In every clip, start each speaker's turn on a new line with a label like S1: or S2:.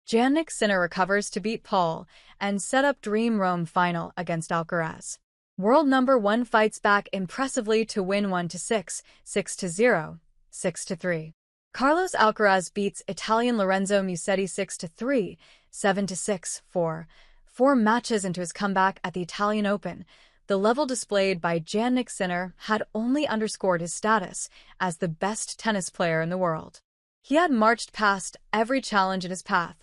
S1: Jannik Sinner recovers to beat Paul and set up Dream Rome final against Alcaraz. World number 1 fights back impressively to win 1-6, 6-0, 6-3. Carlos Alcaraz beats Italian Lorenzo Musetti 6-3, 7-6, 4 matches into his comeback at the Italian Open. The level displayed by Jannik Sinner had only underscored his status as the best tennis player in the world. He had marched past every challenge in his path,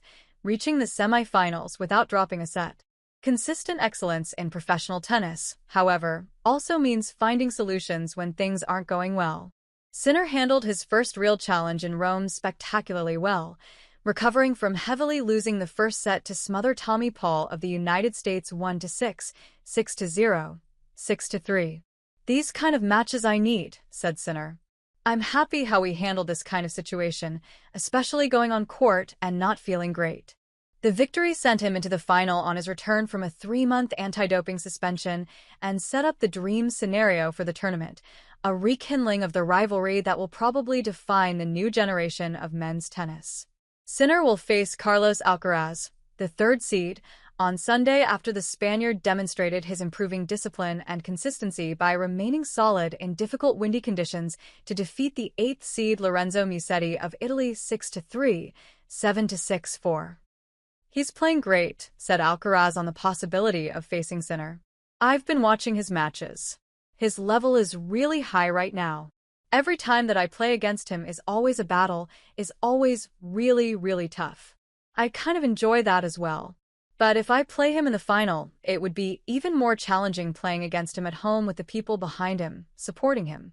S1: reaching the semi-finals without dropping a set. Consistent excellence in professional tennis, however, also means finding solutions when things aren't going well. Sinner handled his first real challenge in Rome spectacularly well, recovering from heavily losing the first set to smother Tommy Paul of the United States 1-6, 6-0, 6-3. "These kind of matches I need," said Sinner. "I'm happy how we handled this kind of situation, especially going on court and not feeling great." The victory sent him into the final on his return from a 3-month anti-doping suspension and set up the dream scenario for the tournament, a rekindling of the rivalry that will probably define the new generation of men's tennis. Sinner will face Carlos Alcaraz, the third seed, on Sunday after the Spaniard demonstrated his improving discipline and consistency by remaining solid in difficult windy conditions to defeat the 8th seed Lorenzo Musetti of Italy 6-3, 7-6, 4. "He's playing great," said Alcaraz on the possibility of facing Sinner. "I've been watching his matches. His level is really high right now. Every time that I play against him is always a battle, is always really, really tough. I kind of enjoy that as well. But if I play him in the final, it would be even more challenging playing against him at home with the people behind him, supporting him."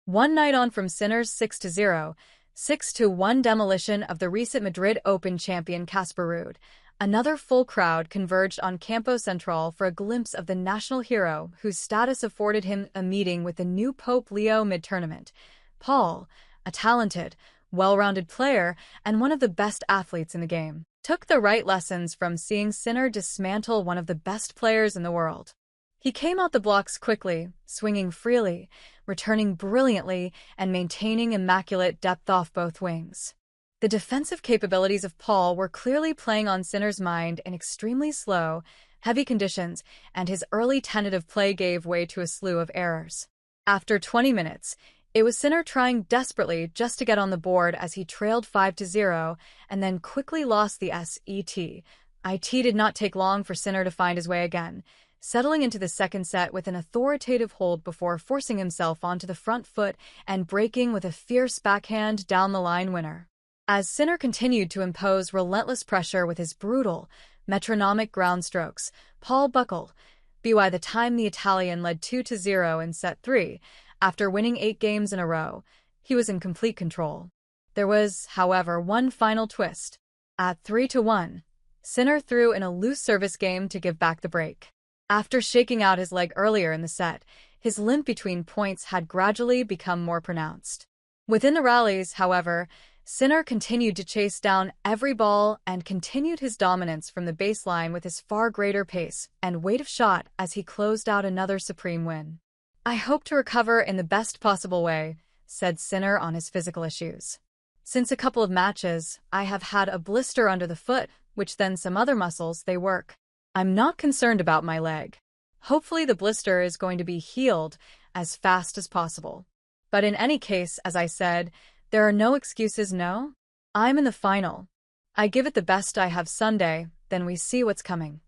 S1: One night on from Sinner's 6-0, 6-1 demolition of the recent Madrid Open champion Casper Ruud, another full crowd converged on Campo Central for a glimpse of the national hero whose status afforded him a meeting with the new Pope Leo mid-tournament. Paul, a talented, well-rounded player and one of the best athletes in the game, took the right lessons from seeing Sinner dismantle one of the best players in the world. He came out the blocks quickly, swinging freely, returning brilliantly, and maintaining immaculate depth off both wings. The defensive capabilities of Paul were clearly playing on Sinner's mind in extremely slow, heavy conditions, and his early tentative play gave way to a slew of errors. After 20 minutes, it was Sinner trying desperately just to get on the board as he trailed 5-0 and then quickly lost the set. It did not take long for Sinner to find his way again, settling into the second set with an authoritative hold before forcing himself onto the front foot and breaking with a fierce backhand down the line winner. As Sinner continued to impose relentless pressure with his brutal, metronomic ground strokes, Paul buckled. By the time the Italian led 2-0 in set 3, after winning 8 games in a row, he was in complete control. There was, however, one final twist. At 3-1, Sinner threw in a loose service game to give back the break. After shaking out his leg earlier in the set, his limp between points had gradually become more pronounced. Within the rallies, however, Sinner continued to chase down every ball and continued his dominance from the baseline with his far greater pace and weight of shot as he closed out another supreme win. "I hope to recover in the best possible way," said Sinner on his physical issues. "Since a couple of matches, I have had a blister under the foot, which then some other muscles they work. I'm not concerned about my leg. Hopefully the blister is going to be healed as fast as possible. But in any case, as I said, there are no excuses, no? I'm in the final. I give it the best I have Sunday, then we see what's coming."